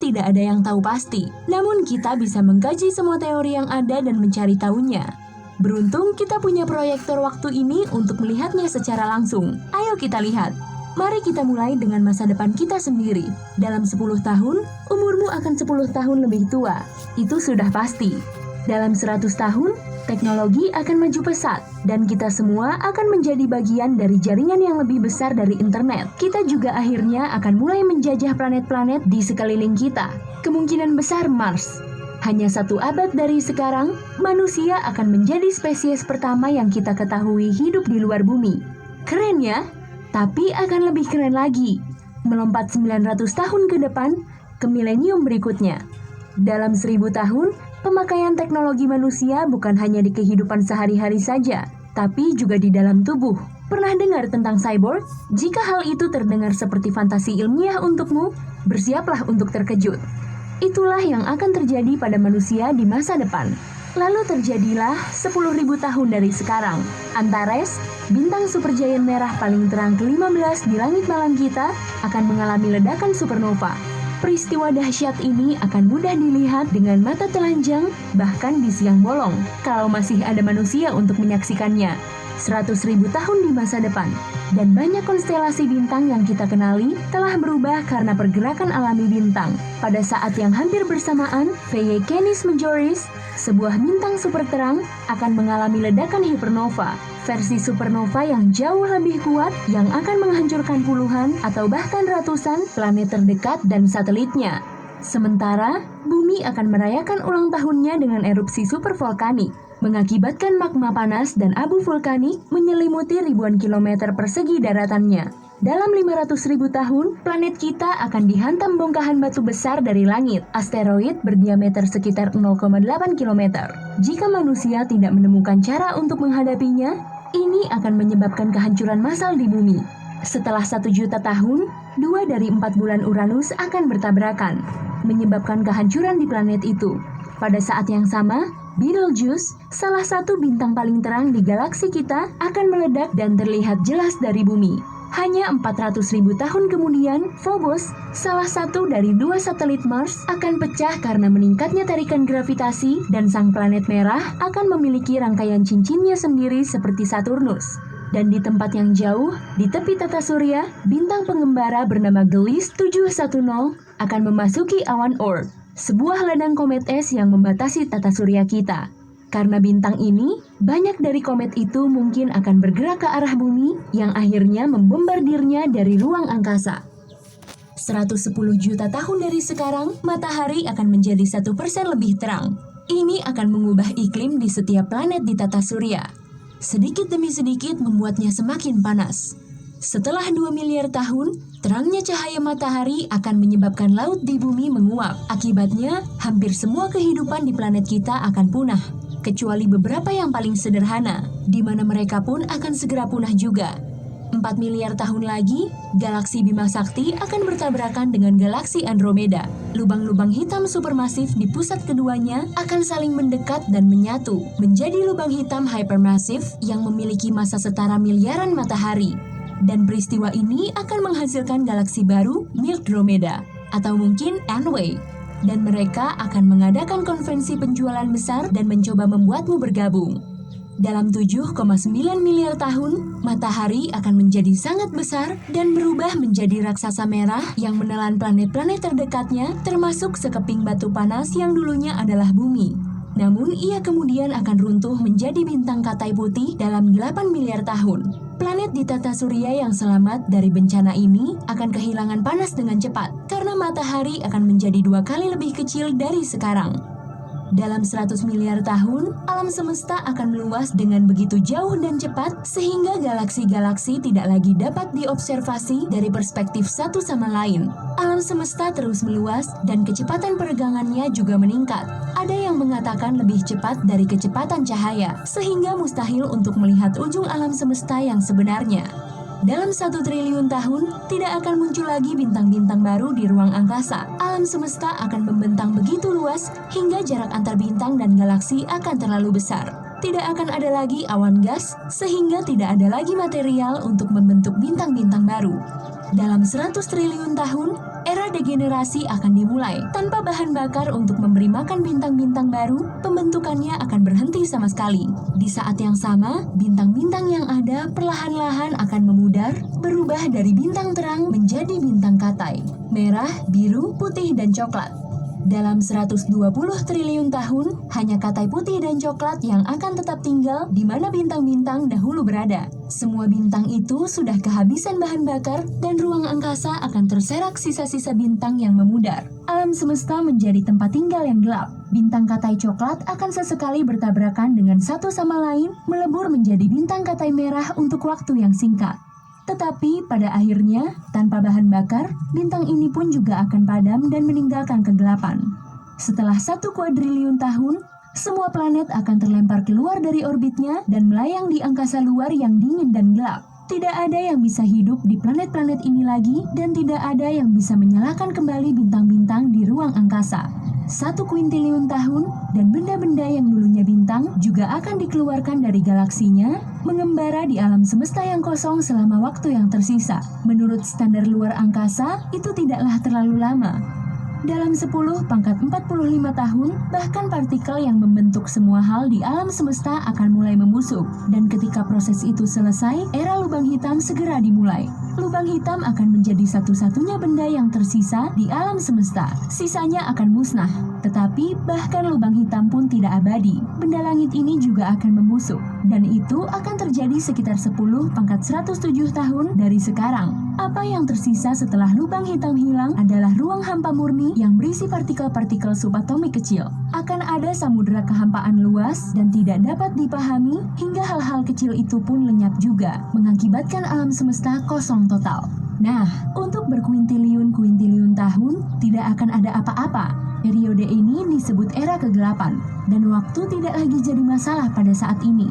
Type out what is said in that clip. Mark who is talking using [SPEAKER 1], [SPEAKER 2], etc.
[SPEAKER 1] tidak ada yang tahu pasti. Namun kita bisa mengkaji semua teori yang ada dan mencari tahunya. Beruntung kita punya proyektor waktu ini untuk melihatnya secara langsung. Ayo kita lihat. Mari kita mulai dengan masa depan kita sendiri. Dalam 10 tahun, umurmu akan 10 tahun lebih tua. Itu sudah pasti. Dalam 100 tahun, teknologi akan maju pesat, dan kita semua akan menjadi bagian dari jaringan yang lebih besar dari internet. Kita juga akhirnya akan mulai menjajah planet-planet di sekeliling kita. Kemungkinan besar Mars. Hanya 1 abad dari sekarang, manusia akan menjadi spesies pertama yang kita ketahui hidup di luar bumi. Keren ya? Tapi akan lebih keren lagi. Melompat 900 tahun ke depan, ke milenium berikutnya. Dalam 1000 tahun, pemakaian teknologi manusia bukan hanya di kehidupan sehari-hari saja, tapi juga di dalam tubuh. Pernah dengar tentang cyborg? Jika hal itu terdengar seperti fantasi ilmiah untukmu, bersiaplah untuk terkejut. Itulah yang akan terjadi pada manusia di masa depan. Lalu terjadilah 10.000 tahun dari sekarang. Antares, bintang supergiant merah paling terang ke-15 di langit malam kita, akan mengalami ledakan supernova. Peristiwa dahsyat ini akan mudah dilihat dengan mata telanjang, bahkan di siang bolong, kalau masih ada manusia untuk menyaksikannya. 100.000 tahun di masa depan, dan banyak konstelasi bintang yang kita kenali telah berubah karena pergerakan alami bintang. Pada saat yang hampir bersamaan, VY Canis Majoris, sebuah bintang super terang, akan mengalami ledakan hypernova, versi supernova yang jauh lebih kuat yang akan menghancurkan puluhan atau bahkan ratusan planet terdekat dan satelitnya. Sementara, bumi akan merayakan ulang tahunnya dengan erupsi supervolkanik, mengakibatkan magma panas dan abu vulkanik menyelimuti ribuan kilometer persegi daratannya. Dalam 500.000 tahun, planet kita akan dihantam bongkahan batu besar dari langit, asteroid berdiameter sekitar 0,8 km. Jika manusia tidak menemukan cara untuk menghadapinya, ini akan menyebabkan kehancuran massal di bumi. Setelah 1 juta tahun, 2 dari 4 bulan Uranus akan bertabrakan, menyebabkan kehancuran di planet itu. Pada saat yang sama, Betelgeuse, salah satu bintang paling terang di galaksi kita, akan meledak dan terlihat jelas dari bumi. Hanya 400.000 tahun kemudian, Phobos, salah satu dari 2 satelit Mars, akan pecah karena meningkatnya tarikan gravitasi dan sang planet merah akan memiliki rangkaian cincinnya sendiri seperti Saturnus. Dan di tempat yang jauh, di tepi tata surya, bintang pengembara bernama Gliese 710 akan memasuki awan Oort, sebuah ladang komet es yang membatasi tata surya kita. Karena bintang ini, banyak dari komet itu mungkin akan bergerak ke arah bumi yang akhirnya membombardirnya dari ruang angkasa. 110 juta tahun dari sekarang, matahari akan menjadi 1% lebih terang. Ini akan mengubah iklim di setiap planet di tata surya. Sedikit demi sedikit membuatnya semakin panas. Setelah 2 miliar tahun, terangnya cahaya matahari akan menyebabkan laut di bumi menguap. Akibatnya, hampir semua kehidupan di planet kita akan punah, kecuali beberapa yang paling sederhana, di mana mereka pun akan segera punah juga. 4 miliar tahun lagi, galaksi Bima Sakti akan bertabrakan dengan galaksi Andromeda. Lubang-lubang hitam supermasif di pusat keduanya akan saling mendekat dan menyatu, menjadi lubang hitam hypermassive yang memiliki massa setara miliaran matahari. Dan peristiwa ini akan menghasilkan galaksi baru, Milkdromeda, atau mungkin N-Way. Dan mereka akan mengadakan konvensi penjualan besar dan mencoba membuatmu bergabung. Dalam 7,9 miliar tahun, matahari akan menjadi sangat besar dan berubah menjadi raksasa merah yang menelan planet-planet terdekatnya, termasuk sekeping batu panas yang dulunya adalah bumi. Namun, ia kemudian akan runtuh menjadi bintang katai putih dalam 8 miliar tahun. Planet di tata surya yang selamat dari bencana ini akan kehilangan panas dengan cepat, karena matahari akan menjadi 2 kali lebih kecil dari sekarang. Dalam 100 miliar tahun, alam semesta akan meluas dengan begitu jauh dan cepat sehingga galaksi-galaksi tidak lagi dapat diobservasi dari perspektif satu sama lain. Alam semesta terus meluas dan kecepatan peregangannya juga meningkat. Ada yang mengatakan lebih cepat dari kecepatan cahaya, sehingga mustahil untuk melihat ujung alam semesta yang sebenarnya. Dalam 1 triliun tahun, tidak akan muncul lagi bintang-bintang baru di ruang angkasa. Alam semesta akan membentang begitu luas hingga jarak antar bintang dan galaksi akan terlalu besar. Tidak akan ada lagi awan gas, sehingga tidak ada lagi material untuk membentuk bintang-bintang baru. Dalam 100 triliun tahun, era degenerasi akan dimulai. Tanpa bahan bakar untuk memberi makan bintang-bintang baru, pembentukannya akan berhenti sama sekali. Di saat yang sama, bintang-bintang yang ada perlahan-lahan akan memudar, berubah dari bintang terang menjadi bintang katai, merah, biru, putih, dan coklat. Dalam 120 triliun tahun, hanya katai putih dan coklat yang akan tetap tinggal di mana bintang-bintang dahulu berada. Semua bintang itu sudah kehabisan bahan bakar dan ruang angkasa akan terserak sisa-sisa bintang yang memudar. Alam semesta menjadi tempat tinggal yang gelap. Bintang katai coklat akan sesekali bertabrakan dengan satu sama lain, melebur menjadi bintang katai merah untuk waktu yang singkat. Tetapi pada akhirnya, tanpa bahan bakar, bintang ini pun juga akan padam dan meninggalkan kegelapan. Setelah 1 kuadriliun tahun, semua planet akan terlempar keluar dari orbitnya dan melayang di angkasa luar yang dingin dan gelap. Tidak ada yang bisa hidup di planet-planet ini lagi dan tidak ada yang bisa menyalakan kembali bintang-bintang di ruang angkasa. 1 kuintiliun tahun dan benda-benda yang dulunya bintang juga akan dikeluarkan dari galaksinya, mengembara di alam semesta yang kosong selama waktu yang tersisa. Menurut standar luar angkasa, itu tidaklah terlalu lama. Dalam 10 pangkat 45 tahun, bahkan partikel yang membentuk semua hal di alam semesta akan mulai membusuk. Dan ketika proses itu selesai, era lubang hitam segera dimulai. Lubang hitam akan menjadi satu-satunya benda yang tersisa di alam semesta. Sisanya akan musnah. Tetapi bahkan lubang hitam pun tidak abadi. Benda langit ini juga akan membusuk. Dan itu akan terjadi sekitar 10 pangkat 107 tahun dari sekarang. Apa yang tersisa setelah lubang hitam hilang adalah ruang hampa murni yang berisi partikel-partikel subatomik kecil. Akan ada samudera kehampaan luas dan tidak dapat dipahami hingga hal-hal kecil itu pun lenyap juga, mengakibatkan alam semesta kosong total. Nah, untuk berkuintiliun-kuintiliun tahun tidak akan ada apa-apa. Periode ini disebut era kegelapan, dan waktu tidak lagi jadi masalah pada saat ini.